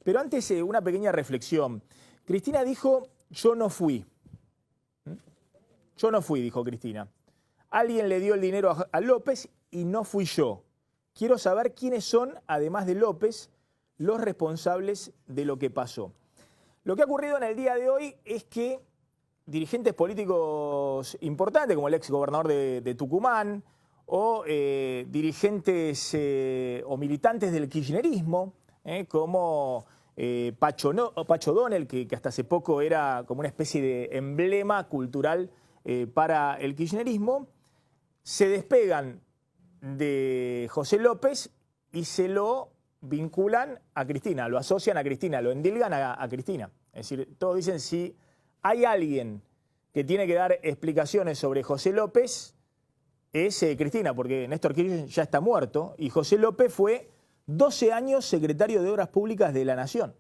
Pero antes, una pequeña reflexión. Cristina dijo, yo no fui. Yo no fui, dijo Cristina. Alguien le dio el dinero a López y no fui yo. Quiero saber quiénes son, además de López, los responsables de lo que pasó. Lo que ha ocurrido en el día de hoy es que dirigentes políticos importantes, como el ex gobernador de Tucumán, o dirigentes o militantes del kirchnerismo, como Pacho O'Donnell, que hasta hace poco era como una especie de emblema cultural para el kirchnerismo, se despegan de José López y se lo vinculan a Cristina, lo asocian a Cristina, lo endilgan a Cristina. Es decir, todos dicen, si hay alguien que tiene que dar explicaciones sobre José López, es Cristina, porque Néstor Kirchner ya está muerto y José López fue 12 años secretario de Obras Públicas de la Nación.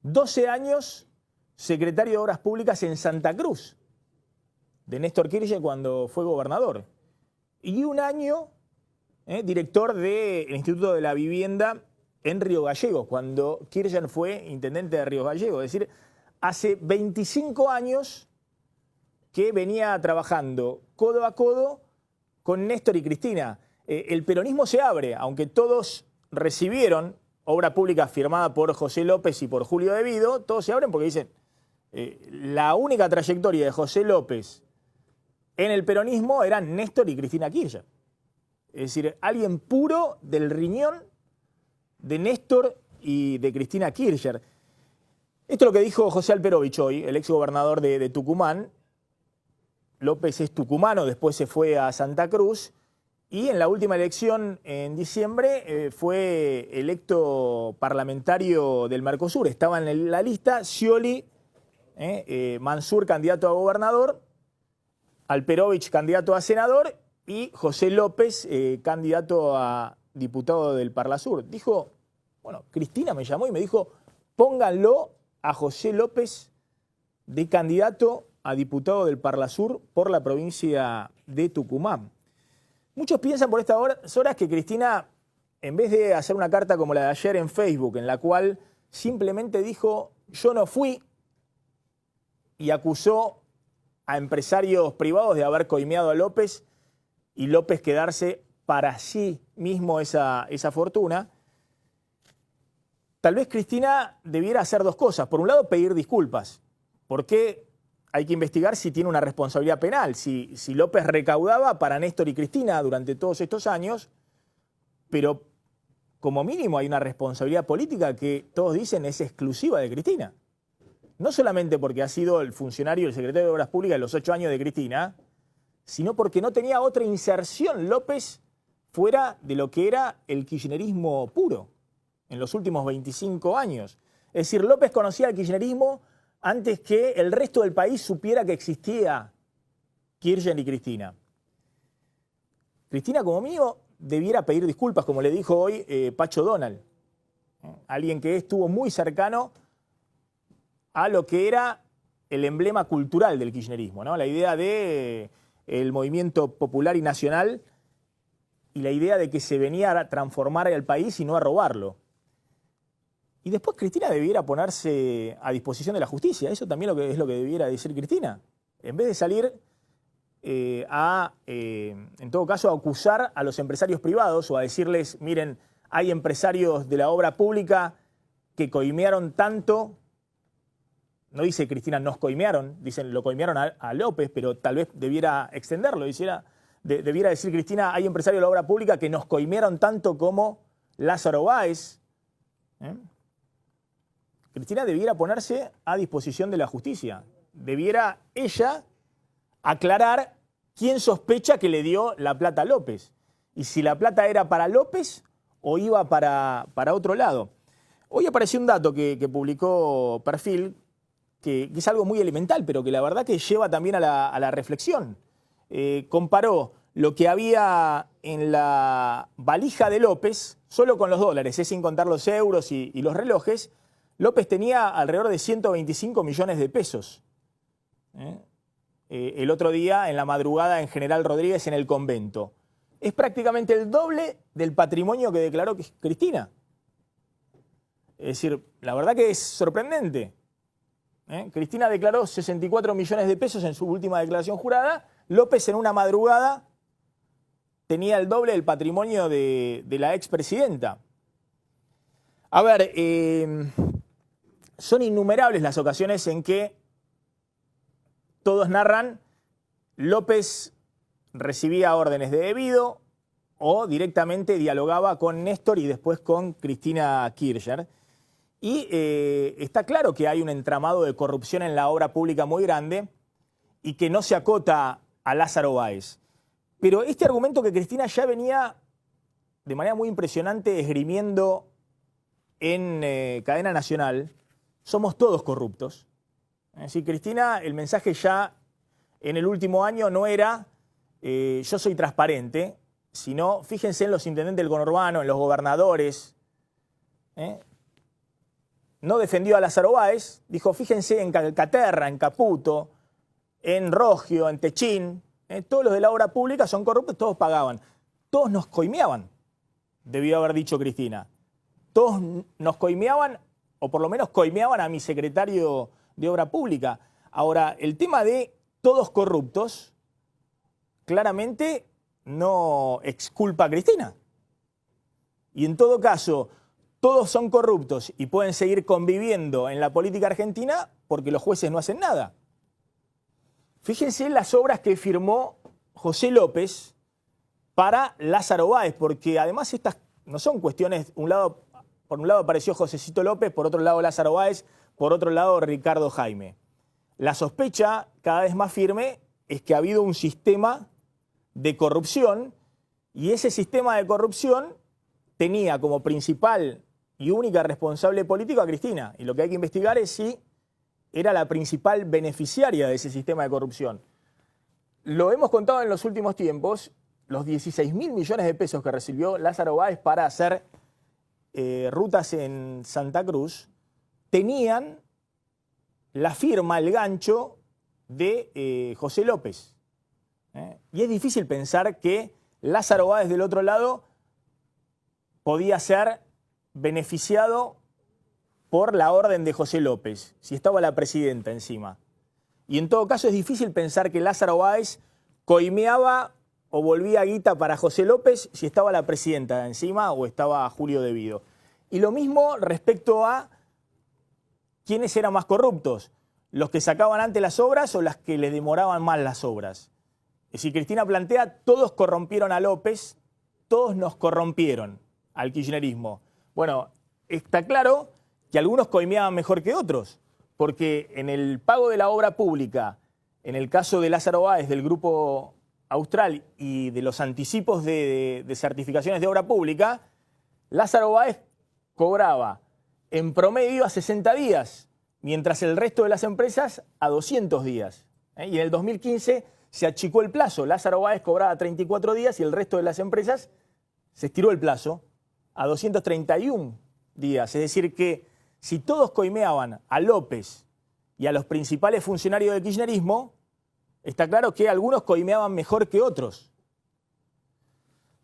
12 años secretario de Obras Públicas en Santa Cruz, de Néstor Kirchner cuando fue gobernador. Y un año director del Instituto de la Vivienda en Río Gallegos, cuando Kirchner fue intendente de Río Gallegos. Es decir, hace 25 años que venía trabajando codo a codo con Néstor y Cristina. El peronismo se abre, aunque todos recibieron obra pública firmada por José López y por Julio De Vido, todos se abren porque dicen, la única trayectoria de José López en el peronismo eran Néstor y Cristina Kirchner. Es decir, alguien puro del riñón de Néstor y de Cristina Kirchner. Esto es lo que dijo José Alperovich hoy, el exgobernador de Tucumán. López es tucumano, después se fue a Santa Cruz y en la última elección en diciembre fue electo parlamentario del Mercosur. Estaba en la lista Scioli, Mansur candidato a gobernador, Alperovich candidato a senador y José López candidato a diputado del Parlasur. Dijo, bueno, Cristina me llamó y me dijo, pónganlo a José López de candidato a diputado del Parlasur por la provincia de Tucumán. Muchos piensan por estas horas que Cristina, en vez de hacer una carta como la de ayer en Facebook, en la cual simplemente dijo, yo no fui, y acusó a empresarios privados de haber coimeado a López y López quedarse para sí mismo esa fortuna, tal vez Cristina debiera hacer dos cosas. Por un lado, pedir disculpas, porque hay que investigar si tiene una responsabilidad penal, si López recaudaba para Néstor y Cristina durante todos estos años, pero como mínimo hay una responsabilidad política que todos dicen es exclusiva de Cristina. No solamente porque ha sido el funcionario, el secretario de Obras Públicas en los 8 años de Cristina, sino porque no tenía otra inserción López fuera de lo que era el kirchnerismo puro en los últimos 25 años. Es decir, López conocía el kirchnerismo antes que el resto del país supiera que existía Kirchner y Cristina. Cristina, como mío, debiera pedir disculpas, como le dijo hoy Pacho O'Donnell, alguien que estuvo muy cercano a lo que era el emblema cultural del kirchnerismo, ¿no? La idea de el movimiento popular y nacional y la idea de que se venía a transformar al país y no a robarlo. Y después Cristina debiera ponerse a disposición de la justicia. Eso también es lo que debiera decir Cristina. En vez de salir en todo caso, a acusar a los empresarios privados o a decirles, miren, hay empresarios de la obra pública que coimearon tanto. No dice Cristina, nos coimearon, dicen, lo coimearon a López, pero tal vez debiera extenderlo. Debiera decir Cristina, hay empresarios de la obra pública que nos coimearon tanto como Lázaro Báez. Cristina debiera ponerse a disposición de la justicia. Debiera ella aclarar quién sospecha que le dio la plata a López. Y si la plata era para López o iba para otro lado. Hoy apareció un dato que publicó Perfil, que es algo muy elemental, pero que la verdad que lleva también a la reflexión. Comparó lo que había en la valija de López, solo con los dólares, sin contar los euros y los relojes. López tenía alrededor de 125 millones de pesos. El otro día, en la madrugada, en General Rodríguez, en el convento. Es prácticamente el doble del patrimonio que declaró Cristina. Es decir, la verdad que es sorprendente. Cristina declaró 64 millones de pesos en su última declaración jurada. López en una madrugada tenía el doble del patrimonio de la expresidenta. A ver, son innumerables las ocasiones en que todos narran López recibía órdenes de debido o directamente dialogaba con Néstor y después con Cristina Kirchner. Y está claro que hay un entramado de corrupción en la obra pública muy grande y que no se acota a Lázaro Báez. Pero este argumento que Cristina ya venía de manera muy impresionante esgrimiendo en cadena nacional, somos todos corruptos. Es decir, Cristina, el mensaje ya en el último año no era yo soy transparente, sino fíjense en los intendentes del conurbano, en los gobernadores. No defendió a Lázaro Báez, dijo fíjense en Calcaterra, en Caputo, en Rogio, en Techín. Todos los de la obra pública son corruptos, todos pagaban. Todos nos coimeaban, debió haber dicho Cristina. Todos nos coimeaban, o por lo menos coimeaban a mi secretario de Obra Pública. Ahora, el tema de todos corruptos, claramente no exculpa a Cristina. Y en todo caso, todos son corruptos y pueden seguir conviviendo en la política argentina porque los jueces no hacen nada. Fíjense en las obras que firmó José López para Lázaro Báez, porque además estas no son cuestiones, por un lado apareció Josecito López, por otro lado Lázaro Báez, por otro lado Ricardo Jaime. La sospecha cada vez más firme es que ha habido un sistema de corrupción y ese sistema de corrupción tenía como principal y única responsable político a Cristina. Y lo que hay que investigar es si era la principal beneficiaria de ese sistema de corrupción. Lo hemos contado en los últimos tiempos, los 16.000 millones de pesos que recibió Lázaro Báez para hacer rutas en Santa Cruz, tenían la firma, el gancho de José López. Y es difícil pensar que Lázaro Báez del otro lado podía ser beneficiado por la orden de José López, si estaba la presidenta encima. Y en todo caso es difícil pensar que Lázaro Báez coimeaba o volvía guita para José López si estaba la presidenta encima o estaba Julio Devido. Y lo mismo respecto a quiénes eran más corruptos, los que sacaban antes las obras o las que le demoraban más las obras. Es decir, Cristina plantea, todos corrompieron a López, todos nos corrompieron al kirchnerismo. Bueno, está claro que algunos coimeaban mejor que otros, porque en el pago de la obra pública, en el caso de Lázaro Báez, del Grupo Austral y de los anticipos de certificaciones de obra pública, Lázaro Báez cobraba en promedio a 60 días, mientras el resto de las empresas a 200 días. Y en el 2015 se achicó el plazo. Lázaro Báez cobraba 34 días y el resto de las empresas se estiró el plazo a 231 días. Es decir que si todos coimeaban a López y a los principales funcionarios del kirchnerismo, está claro que algunos coimeaban mejor que otros.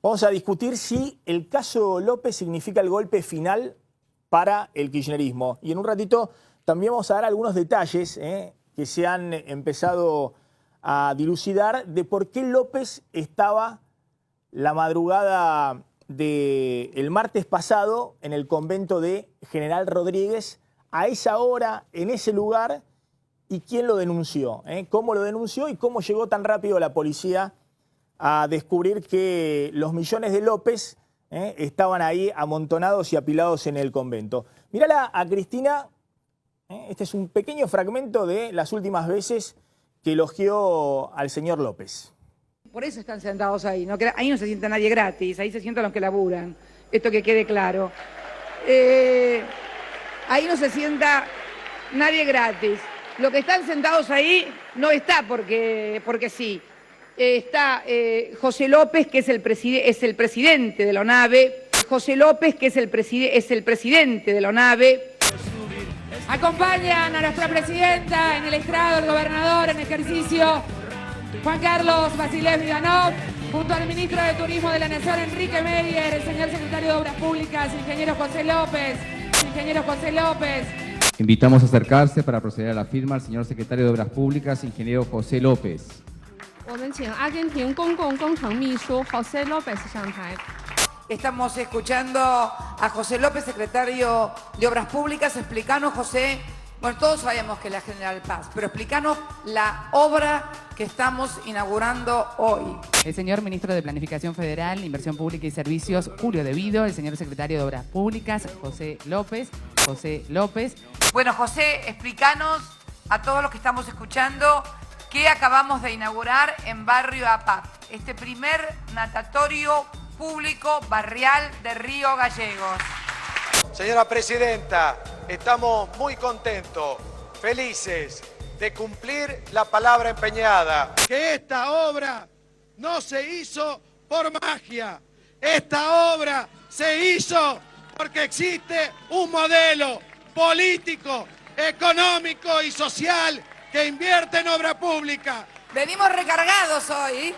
Vamos a discutir si el caso López significa el golpe final para el kirchnerismo. Y en un ratito también vamos a dar algunos detalles que se han empezado a dilucidar de por qué López estaba la madrugada del martes pasado en el convento de General Rodríguez, a esa hora, en ese lugar, y quién lo denunció, cómo lo denunció y cómo llegó tan rápido la policía a descubrir que los millones de López estaban ahí amontonados y apilados en el convento. Mírala a Cristina, este es un pequeño fragmento de las últimas veces que elogió al señor López. Por eso están sentados ahí, ¿no? Ahí no se sienta nadie gratis, ahí se sientan los que laburan, esto que quede claro. Ahí no se sienta nadie gratis. Los que están sentados ahí no está porque sí. Está José López, que es el presidente de la ONAVE. José López, que es el presidente de la ONAVE. Acompañan a nuestra presidenta en el estrado, el gobernador en ejercicio, Juan Carlos Basilev Ivanov, junto al ministro de Turismo de la Nación, Enrique Meyer, el señor secretario de Obras Públicas, ingeniero José López. ingeniero José López. Invitamos a acercarse para proceder a la firma al señor secretario de Obras Públicas, ingeniero José López. 我们请阿根廷公共工程秘书 José López 上台。 Estamos escuchando a José López, secretario de Obras Públicas. Explícanos, José, bueno, todos sabemos que es la General Paz, pero explícanos la obra que estamos inaugurando hoy. El señor ministro de Planificación Federal, Inversión Pública y Servicios, Julio Devido. El señor secretario de Obras Públicas, José López. Bueno, José, explícanos a todos los que estamos escuchando qué acabamos de inaugurar en Barrio APAP, este primer natatorio público barrial de Río Gallegos. Señora Presidenta, estamos muy contentos, felices de cumplir la palabra empeñada. Que esta obra no se hizo por magia, esta obra se hizo porque existe un modelo político, económico y social que invierte en obra pública. Venimos recargados hoy.